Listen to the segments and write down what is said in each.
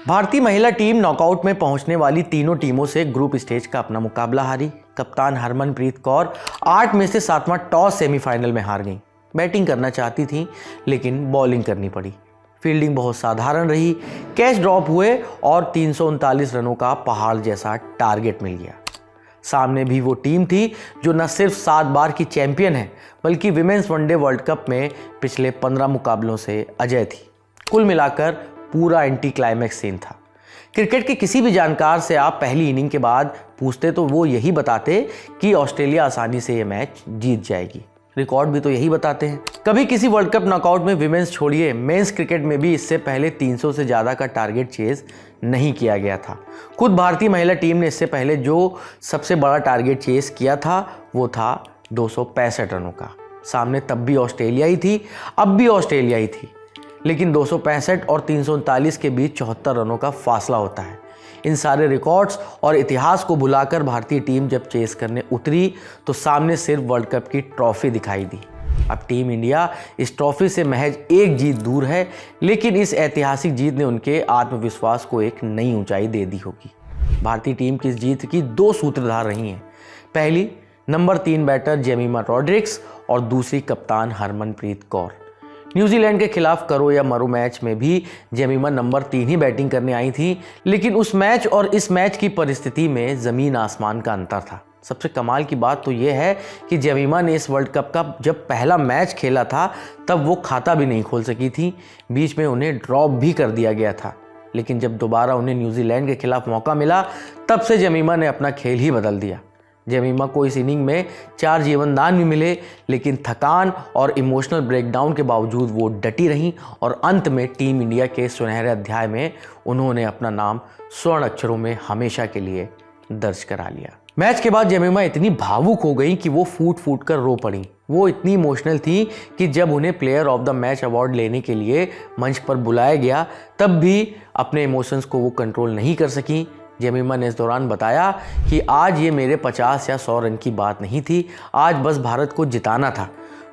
भारतीय महिला team knockout में पहुंचने वाली तीनों टीमों से ग्रुप स्टेज का अपना मुकाबला हारी। कप्तान हरमनप्रीत कौर 8 में से 7वां टॉस सेमीफाइनल में हार गई। बैटिंग करना चाहती थी लेकिन बॉलिंग करनी पड़ी। फील्डिंग बहुत साधारण रही, कैच ड्रॉप हुए और 339 रनों का पहाड़ जैसा टारगेट मिल गया। सामने भी वो टीम थी जो न सिर्फ 7 बार की चैंपियन है बल्कि विमेंस वनडे वर्ल्ड कप में पिछले 15 मुकाबलों से अजय थी। कुल मिलाकर पूरा एंटी क्लाइमैक्स सीन था। क्रिकेट के किसी भी जानकार से आप पहली इनिंग के बाद पूछते तो वो यही बताते कि ऑस्ट्रेलिया आसानी से ये मैच जीत जाएगी। रिकॉर्ड भी तो यही बताते हैं। कभी किसी वर्ल्ड कप नॉकआउट में विमेंस छोड़िए, मेंस क्रिकेट में भी इससे पहले 300 से ज़्यादा का टारगेट चेज नहीं किया गया था। खुद भारतीय महिला टीम ने इससे पहले जो सबसे बड़ा टारगेट चेज किया था वो था 265 रनों का। सामने तब भी ऑस्ट्रेलिया ही थी, अब भी ऑस्ट्रेलिया ही थी, लेकिन 265 और 339 के बीच 74 रनों का फासला होता है। इन सारे रिकॉर्ड्स और इतिहास को भुलाकर भारतीय टीम जब चेस करने उतरी तो सामने सिर्फ वर्ल्ड कप की ट्रॉफी दिखाई दी। अब टीम इंडिया इस ट्रॉफी से महज एक जीत दूर है, लेकिन इस ऐतिहासिक जीत ने उनके आत्मविश्वास को एक नई ऊंचाई दे दी होगी। भारतीय टीम की इस जीत की 2 सूत्रधार रही हैं। पहली, नंबर 3 बैटर जेमिमा रॉड्रिक्स और दूसरी कप्तान हरमनप्रीत कौर। न्यूजीलैंड के खिलाफ करो या मरो मैच में भी जेमिमा नंबर 3 ही बैटिंग करने आई थी, लेकिन उस मैच और इस मैच की परिस्थिति में ज़मीन आसमान का अंतर था। सबसे कमाल की बात तो यह है कि जेमिमा ने इस वर्ल्ड कप का जब पहला मैच खेला था तब वो खाता भी नहीं खोल सकी थी। बीच में उन्हें ड्रॉप भी कर दिया गया था, लेकिन जब दोबारा उन्हें न्यूजीलैंड के खिलाफ मौका मिला तब से जेमिमा ने अपना खेल ही बदल दिया। जेमिमा को इस इनिंग में 4 जीवनदान भी मिले, लेकिन थकान और इमोशनल ब्रेकडाउन के बावजूद वो डटी रहीं और अंत में टीम इंडिया के सुनहरे अध्याय में उन्होंने अपना नाम स्वर्ण अक्षरों में हमेशा के लिए दर्ज करा लिया। मैच के बाद जेमिमा इतनी भावुक हो गई कि वो फूट फूट कर रो पड़ी। वो इतनी इमोशनल थी कि जब उन्हें player of the match award लेने के लिए मंच पर बुलाया गया तब भी अपने इमोशंस को वो कंट्रोल नहीं कर सकी। जेमिमा ने इस दौरान बताया कि आज ये मेरे 50 या 100 रन की बात नहीं थी, आज बस भारत को जिताना था।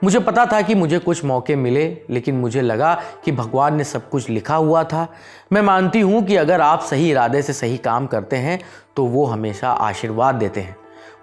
मुझे पता था कि मुझे कुछ मौके मिले, लेकिन मुझे लगा कि भगवान ने सब कुछ लिखा हुआ था। मैं मानती हूँ कि अगर आप सही इरादे से सही काम करते हैं तो वो हमेशा आशीर्वाद देते हैं।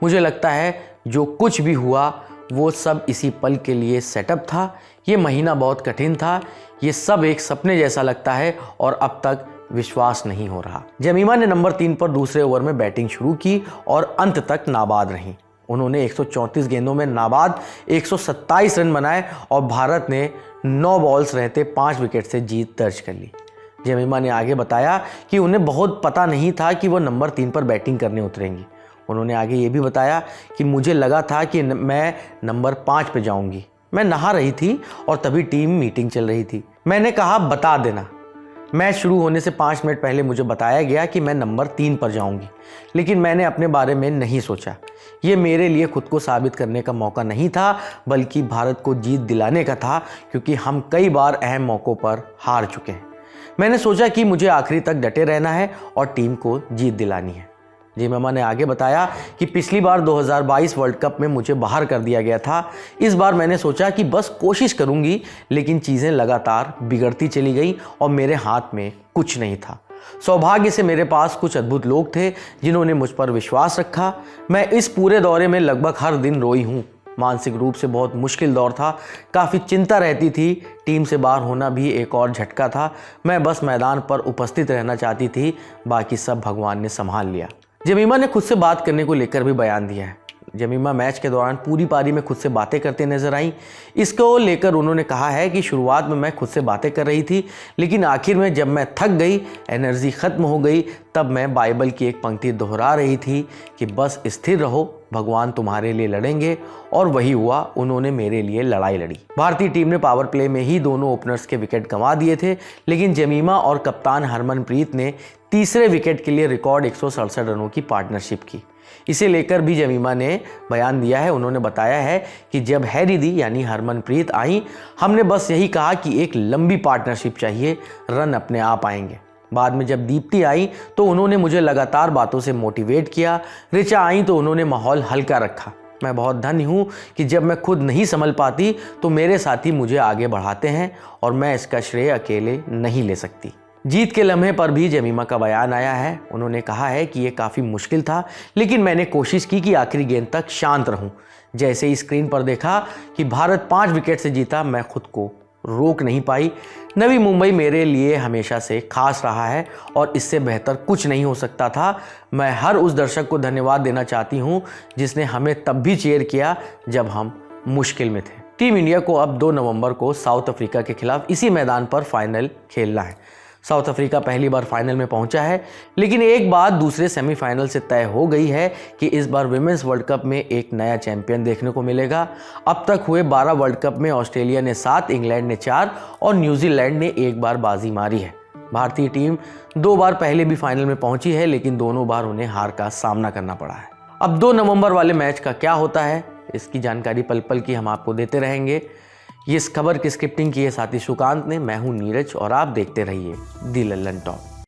मुझे लगता है जो कुछ भी हुआ वो सब इसी पल के लिए सेटअप था। ये महीना बहुत कठिन था, ये सब एक सपने जैसा लगता है और अब तक विश्वास नहीं हो रहा। जेमिमा ने नंबर 3 पर दूसरे ओवर में बैटिंग शुरू की और अंत तक नाबाद रहीं। उन्होंने 134 गेंदों में नाबाद 127 रन बनाए और भारत ने 9 बॉल्स रहते 5 विकेट से जीत दर्ज कर ली। जेमिमा ने आगे बताया कि उन्हें बहुत पता नहीं था कि वो नंबर 3 पर बैटिंग करने उतरेंगी। उन्होंने आगे ये भी बताया कि मुझे लगा था कि मैं नंबर 5 पे जाऊंगी। मैं नहा रही थी और तभी टीम मीटिंग चल रही थी। मैंने कहा बता देना। मैच शुरू होने से 5 मिनट पहले मुझे बताया गया कि मैं नंबर 3 पर जाऊंगी, लेकिन मैंने अपने बारे में नहीं सोचा। ये मेरे लिए खुद को साबित करने का मौका नहीं था, बल्कि भारत को जीत दिलाने का था, क्योंकि हम कई बार अहम मौक़ों पर हार चुके हैं। मैंने सोचा कि मुझे आखिरी तक डटे रहना है और टीम को जीत दिलानी है। जेमिमा ने आगे बताया कि पिछली बार 2022 वर्ल्ड कप में मुझे बाहर कर दिया गया था। इस बार मैंने सोचा कि बस कोशिश करूंगी, लेकिन चीज़ें लगातार बिगड़ती चली गई और मेरे हाथ में कुछ नहीं था। सौभाग्य से मेरे पास कुछ अद्भुत लोग थे जिन्होंने मुझ पर विश्वास रखा। मैं इस पूरे दौरे में लगभग हर दिन रोई हूँ। मानसिक रूप से बहुत मुश्किल दौर था, काफ़ी चिंता रहती थी। टीम से बाहर होना भी एक और झटका था। मैं बस मैदान पर उपस्थित रहना चाहती थी, बाकी सब भगवान ने संभाल लिया। जेमिमा ने खुद से बात करने को लेकर भी बयान दिया है। जेमिमा मैच के दौरान पूरी पारी में खुद से बातें करते नजर आई। इसको लेकर उन्होंने कहा है कि शुरुआत में मैं खुद से बातें कर रही थी, लेकिन आखिर में जब मैं थक गई, एनर्जी ख़त्म हो गई, तब मैं बाइबल की एक पंक्ति दोहरा रही थी कि बस स्थिर रहो, भगवान तुम्हारे लिए लड़ेंगे। और वही हुआ, उन्होंने मेरे लिए लड़ाई लड़ी। भारतीय टीम ने पावर प्ले में ही दोनों ओपनर्स के विकेट गंवा दिए थे, लेकिन जेमिमा और कप्तान हरमनप्रीत ने तीसरे विकेट के लिए रिकॉर्ड 167 रनों की पार्टनरशिप की। इसे लेकर भी जेमिमा ने बयान दिया है। उन्होंने बताया है कि जब हैरिदी यानी हरमनप्रीत आई, हमने बस यही कहा कि एक लंबी पार्टनरशिप चाहिए, रन अपने आप आएंगे। बाद में जब दीप्ति आई तो उन्होंने मुझे लगातार बातों से मोटिवेट किया। ऋचा आई तो उन्होंने माहौल हल्का रखा। मैं बहुत धन्य हूँ कि जब मैं खुद नहीं संभल पाती तो मेरे साथी मुझे आगे बढ़ाते हैं और मैं इसका श्रेय अकेले नहीं ले सकती। जीत के लम्हे पर भी जेमिमा का बयान आया है। उन्होंने कहा है कि ये काफ़ी मुश्किल था, लेकिन मैंने कोशिश की कि आखिरी गेंद तक शांत रहूं। जैसे ही स्क्रीन पर देखा कि भारत 5 विकेट से जीता, मैं खुद को रोक नहीं पाई। नवी मुंबई मेरे लिए हमेशा से खास रहा है और इससे बेहतर कुछ नहीं हो सकता था। मैं हर उस दर्शक को धन्यवाद देना चाहती हूँ जिसने हमें तब भी चीयर किया जब हम मुश्किल में थे। टीम इंडिया को अब 2 नवंबर को साउथ अफ्रीका के खिलाफ इसी मैदान पर फाइनल खेलना है। साउथ अफ्रीका पहली बार फाइनल में पहुंचा है, लेकिन एक बात दूसरे सेमीफाइनल से तय हो गई है कि इस बार विमेंस वर्ल्ड कप में एक नया चैंपियन देखने को मिलेगा। अब तक हुए 12 वर्ल्ड कप में ऑस्ट्रेलिया ने 7, इंग्लैंड ने 4 और न्यूजीलैंड ने 1 बार बाजी मारी है। भारतीय टीम 2 बार पहले भी फाइनल में पहुंची है, लेकिन दोनों बार उन्हें हार का सामना करना पड़ा है। अब 2 नवंबर वाले मैच का क्या होता है, इसकी जानकारी पल पल की हम आपको देते रहेंगे। इस खबर की स्क्रिप्टिंग की है साथी सुकांत ने। मैं हूं नीरज और आप देखते रहिए दी लल्लन टॉप।